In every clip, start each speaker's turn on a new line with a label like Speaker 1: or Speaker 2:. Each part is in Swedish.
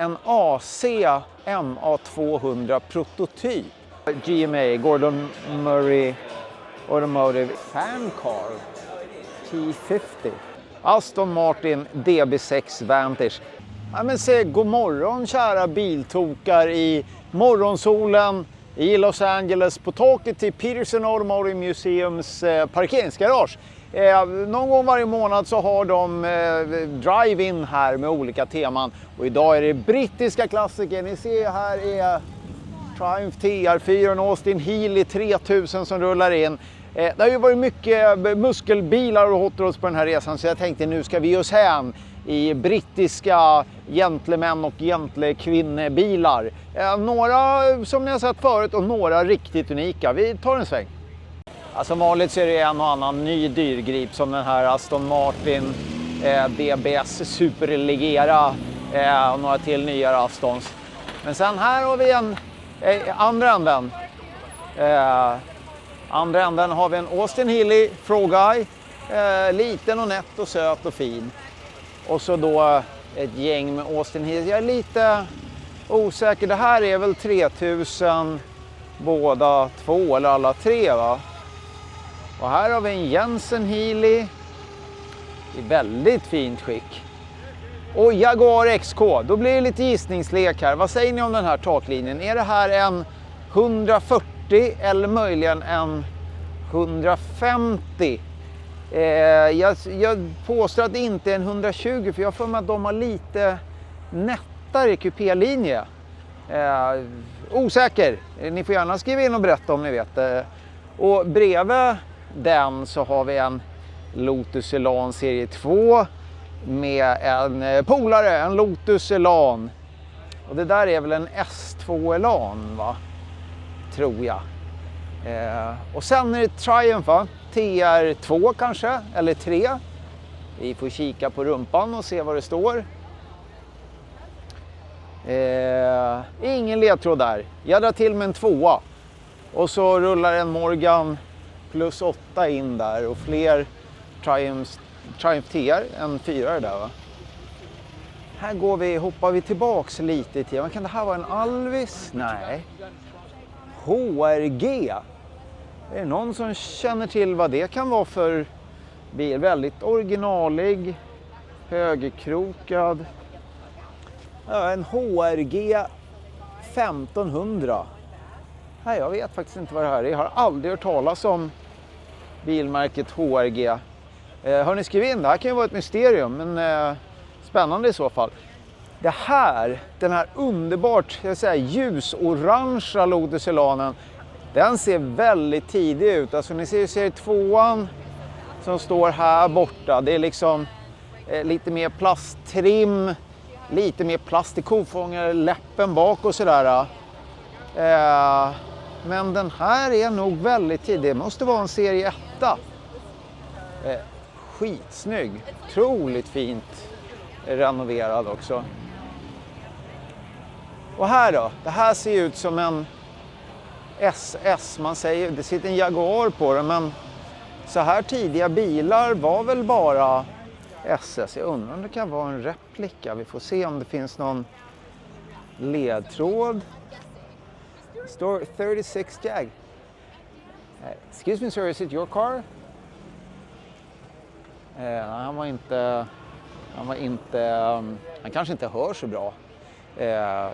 Speaker 1: en AC MA200 prototyp. GMA, Gordon Murray Automotive Fan Car T50. Aston Martin DB6 Vantage. Ja, men se, god morgon kära biltokar i morgonsolen i Los Angeles på taket till Peterson Automotive Museums parkeringsgarage. Någon gång varje månad så har de drive-in här med olika teman. Och idag är det brittiska klassiker. Ni ser här är Triumph TR4 och Austin Healey 3000 som rullar in. Det har ju varit mycket muskelbilar och hot rods på den här resan, så jag tänkte nu ska vi ge oss hem i brittiska gentlemän och gentlekvinnebilar. Några som ni har sett förut och några riktigt unika. Vi tar en sväng. Som vanligt så är det en och annan ny dyrgrip som den här Aston Martin DBS Superleggera och några till nyare Astons. Men sen här har vi en andra änden. Andra änden har vi en Austin Healey Frogeye, liten och nätt och söt och fin. Och så då ett gäng med Austin Healey. Jag är lite osäker, det här är väl 3000 båda två eller alla tre, va? Och här har vi en Jensen Healey i väldigt fint skick. Och Jaguar XK, då blir det lite gissningslek här. Vad säger ni om den här taklinjen? Är det här en 140 eller möjligen en 150? Jag påstår att det inte är en 120, för jag får med att de har lite nättare kupélinje. Osäker, ni får gärna skriva in och berätta om ni vet. Och bredvid den så har vi en Lotus Elan serie 2 med en polare, en Lotus Elan. Och det där är väl en S2 Elan, va? Tror jag. Och sen är det Triumph, va? TR2 kanske, eller 3. Vi får kika på rumpan och se vad det står. Ingen ledtråd där. Jag drar till med en 2. Och så rullar en Morgan plus 8 in där. Och fler Triumph TR, en 4 där, va? Här hoppar vi tillbaks lite i tiden. Kan det här vara en Alvis? Nej. HRG. Är det någon som känner till vad det kan vara för bil? Väldigt originalig, högerkrokad. Ja, en HRG 1500. Nej, jag vet faktiskt inte vad det här är. Jag har aldrig hört talas om bilmärket HRG. Har ni skrivit in? Det här kan ju vara ett mysterium, men spännande i så fall. Det här, den här underbart ljusorangea Lotus Elanen, den ser väldigt tidig ut. Alltså ni ser serie 2 som står här borta. Det är liksom lite mer plasttrim, lite mer plast i kofångare, läppen bak och sådär. Men den här är nog väldigt tidig. Det måste vara en serie 1. Skitsnygg, otroligt fint renoverad också. Och här då, det här ser ut som en SS, man säger, det sitter en Jaguar på den, men så här tidiga bilar var väl bara SS. Jag undrar om det kan vara en replika, vi får se om det finns någon ledtråd. Det står 36 Jag. Excuse me sir, is it your car? Han kanske inte hör så bra.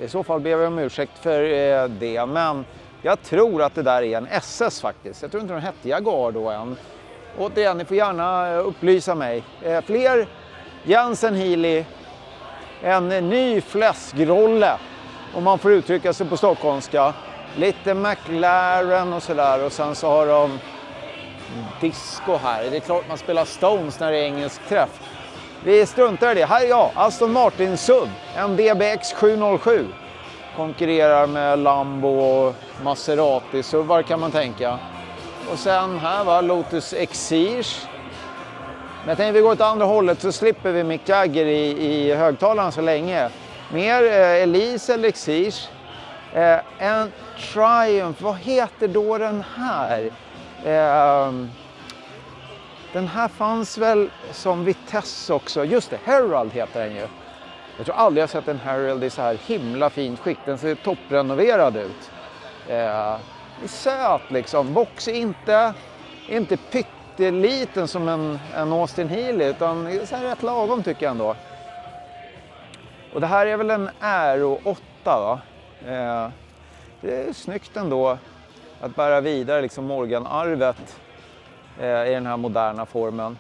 Speaker 1: I så fall ber jag om ursäkt för det, men jag tror att det där är en SS faktiskt. Jag tror inte den hette Jaguar då än. Återigen, ni får gärna upplysa mig. Fler Jensen Healey, en ny fläskrolle om man får uttrycka sig på stockholmska. Lite McLaren och sådär, och sen så har de disco här. Det är klart man spelar Stones när det är engelsk träff. Vi struntar i det. Här är jag, Aston Martin SUV, en DBX 707. Konkurrerar med Lambo och Maserati SUVar kan man tänka. Och sen här var Lotus Exige. Men jag tänkte vi går åt andra hållet så slipper vi Mick Jagger i högtalaren så länge. Mer Elise eller Exige. En Triumph, vad heter då den här? Den här fanns väl som Vitesse också. Just det, Herald heter den ju. Jag tror aldrig jag sett en Herald i så här himla fint skick. Den ser topprenoverad ut. Är söt liksom. Box är inte pytteliten som en Austin Healey, utan så här rätt lagom tycker jag ändå. Och det här är väl en Aero 8 va? Det är snyggt ändå att bära vidare liksom Morgan-arvet i den här moderna formen.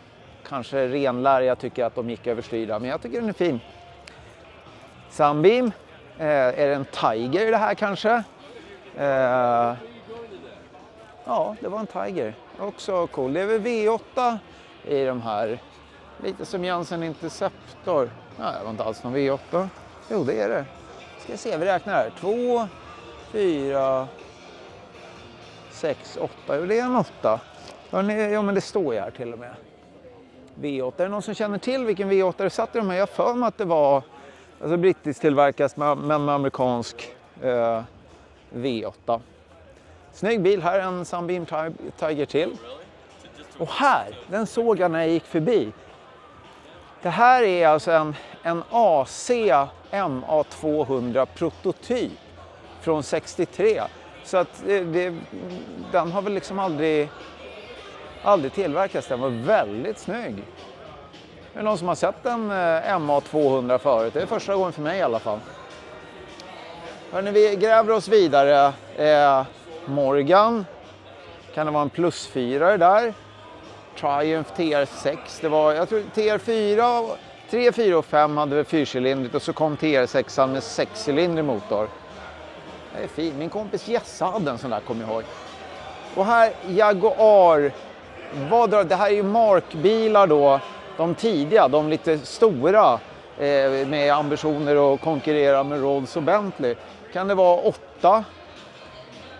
Speaker 1: Kanske renlär, jag tycker att de gick överstyrda, men jag tycker den är fin. Sunbeam, är det en Tiger i det här kanske? Ja, det var en Tiger. Också cool. Det är väl V8 i de här. Lite som Jansen Interceptor. Nej, det var inte alls någon V8. Jo, det är det. Ska se, vi räknar här. 2, 4, 6, 8. Jo, det är en 8. Ja, men det står ju här till och med. V8. Är det någon som känner till vilken V8 det satt i de här? Jag för mig att det var alltså brittiskt tillverkas men med amerikansk V8. Snygg bil här, en Sunbeam Tiger till. Och här, den såg jag när jag gick förbi. Det här är alltså en AC MA200 prototyp från 63. Så att den har väl liksom aldrig tillverkats. Den var väldigt snygg. Det är någon som har sett en MA200 förut. Det är första gången för mig i alla fall. Hörrni, vi gräver oss vidare. Morgan. Kan det vara en plus 4 där? Triumph TR6. Det var, jag tror TR4, 3, 4 och 5 hade väl 4-cylindrigt och så kom TR6 med 6-cylindrig motor. Det är fint. Min kompis Jessa hade en sån där, kommer jag ihåg. Och här Jaguar. Det här är ju markbilar då. De tidiga, de lite stora med ambitioner att konkurrera med Rolls och Bentley. Kan det vara 8?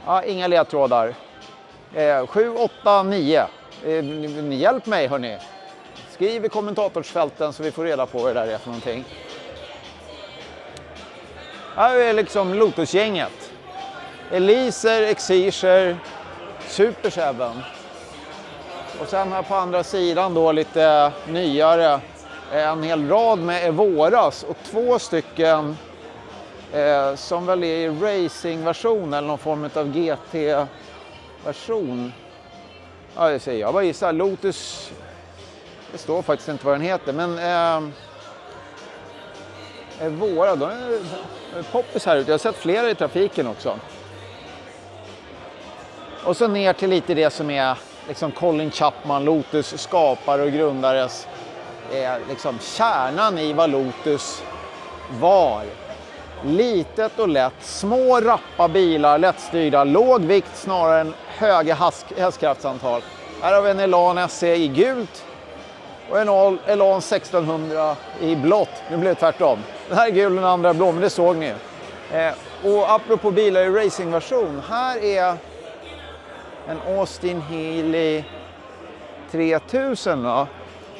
Speaker 1: Ja, inga ledtrådar. 7, 8, 9. Hjälp mig hörni. Skriv i kommentatorsfälten så vi får reda på vad det där är för någonting. Här är liksom Lotus-gänget. Eliser, Exige, Super 7. Och sen här på andra sidan då lite nyare. En hel rad med Evoras och 2 stycken som väl är i racingversion eller någon form av GT-version. Ja, det säger jag. Bara gissar. Lotus, det står faktiskt inte vad den heter, men Evora, de är poppis här ute. Jag har sett flera i trafiken också. Och så ner till lite det som är liksom Colin Chapman, Lotus skapare och grundares liksom kärnan i vad Lotus var. Litet och lätt, små rappa bilar, lättstyrda, låg vikt snarare än höga hästkraftsantal. Här har vi en Elan SE i gult och en Elan 1600 i blått. Nu blev det tvärtom. Den här är gul och den andra är blå, men det såg ni. Och apropå bilar i racingversion, här är en Austin Healey 3000 då,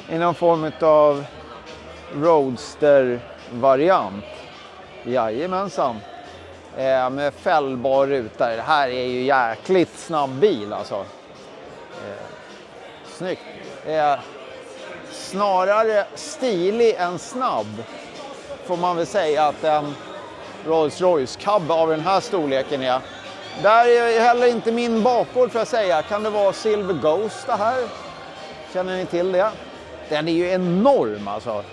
Speaker 1: i någon form av roadster-variant. Jajamensan. Med fällbar ruta. Det här är ju jäkligt snabb bil alltså. Snyggt. Snarare stilig än snabb. Får man väl säga att en Rolls-Royce Cub av den här storleken är. Där är heller inte min bakgård för att säga. Kan det vara Silver Ghost det här? Känner ni till det? Den är ju enorm alltså.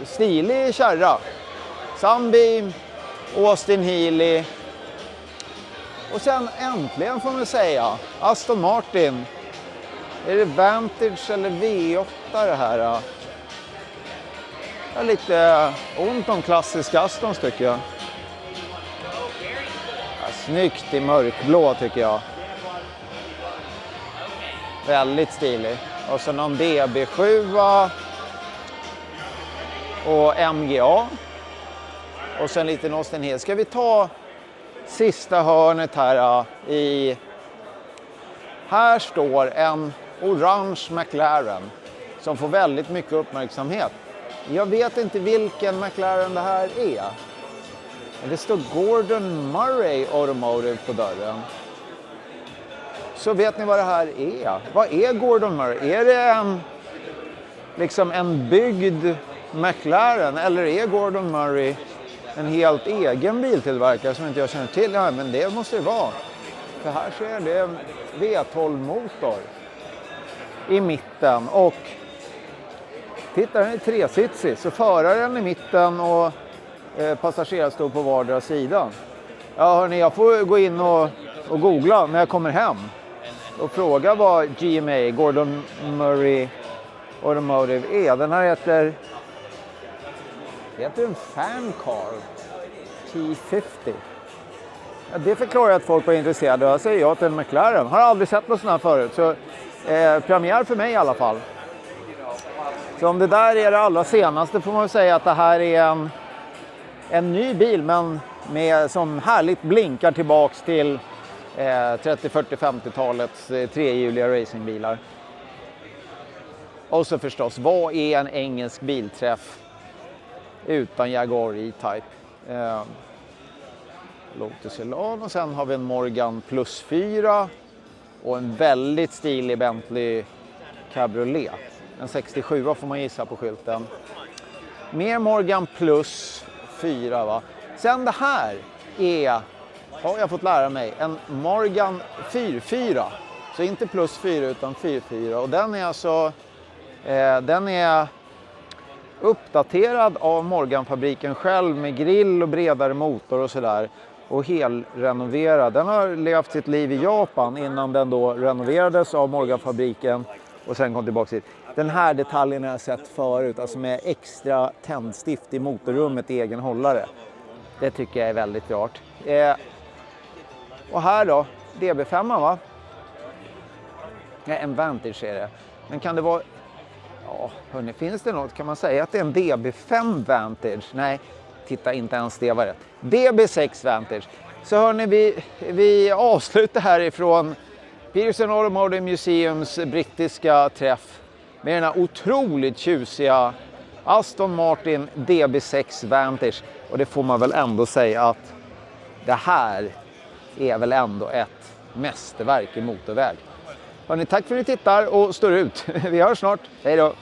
Speaker 1: Stilig kärra. Sunbeam, Austin Healey. Och sen äntligen får man säga Aston Martin. Är det Vantage eller V8 det här? Jag har lite ont om klassiska Astons tycker jag. Ja, snyggt i mörkblå tycker jag. Väldigt stilig. Och så någon DB7 och MGA. Och sen lite Austin Healey. Ska vi ta sista hörnet här i... Här står en orange McLaren som får väldigt mycket uppmärksamhet. Jag vet inte vilken McLaren det här är. Det står Gordon Murray Automotive på dörren. Så vet ni vad det här är. Vad är Gordon Murray? Är det liksom en byggd McLaren, eller är Gordon Murray en helt egen biltillverkare som inte jag känner till? Ja, men det måste det vara. För här ser det en V12-motor i mitten och titta, den är tresitsig, så föraren i mitten och passagerare står på vardera sidan. Ja hörni, jag får gå in och googla när jag kommer hem och fråga vad GMA, Gordon Murray Automotive är. Den här heter en Fan Car T50. Ja, det förklarar att folk var intresserade. Jag säger ja till en McLaren. Har aldrig sett något sånt här förut. Så premiär för mig i alla fall. Så om det där är det allra senaste får man säga att det här är en ny bil, men som härligt blinkar tillbaks till 30, 40, 50-talets trehjuliga racingbilar. Och så förstås, vad är en engelsk bilträff utan Jaguar E-Type? Lotus Elan, och sen har vi en Morgan Plus 4 och en väldigt stilig Bentley Cabriolet. En 67 får man gissa på skylten. Mer Morgan Plus 4 va. Sen det här är, har jag fått lära mig, en Morgan 44. Så inte Plus 4 utan 44. Och den är alltså, den är uppdaterad av Morgan-fabriken själv med grill och bredare motor och sådär. Och helrenoverad. Den har levt sitt liv i Japan innan den då renoverades av Morgan-fabriken och sen kom tillbaka hit. Den här detaljen har jag sett förut, alltså med extra tändstift i motorrummet i egen hållare. Det tycker jag är väldigt rart. Och här då, DB5 va? Nej, en Vantage är det. Men kan det vara... Ja, hörni, finns det något? Kan man säga att det är en DB5 Vantage? Nej, titta, inte ens det var rätt. DB6 Vantage. Så hörni, vi avslutar härifrån Peterson Automotive Museums brittiska träff med den här otroligt tjusiga Aston Martin DB6 Vantage. Och det får man väl ändå säga att det här är väl ändå ett mästerverk i motorväg. Hörni, tack för att ni tittar och står ut. Vi hörs snart. Hej då!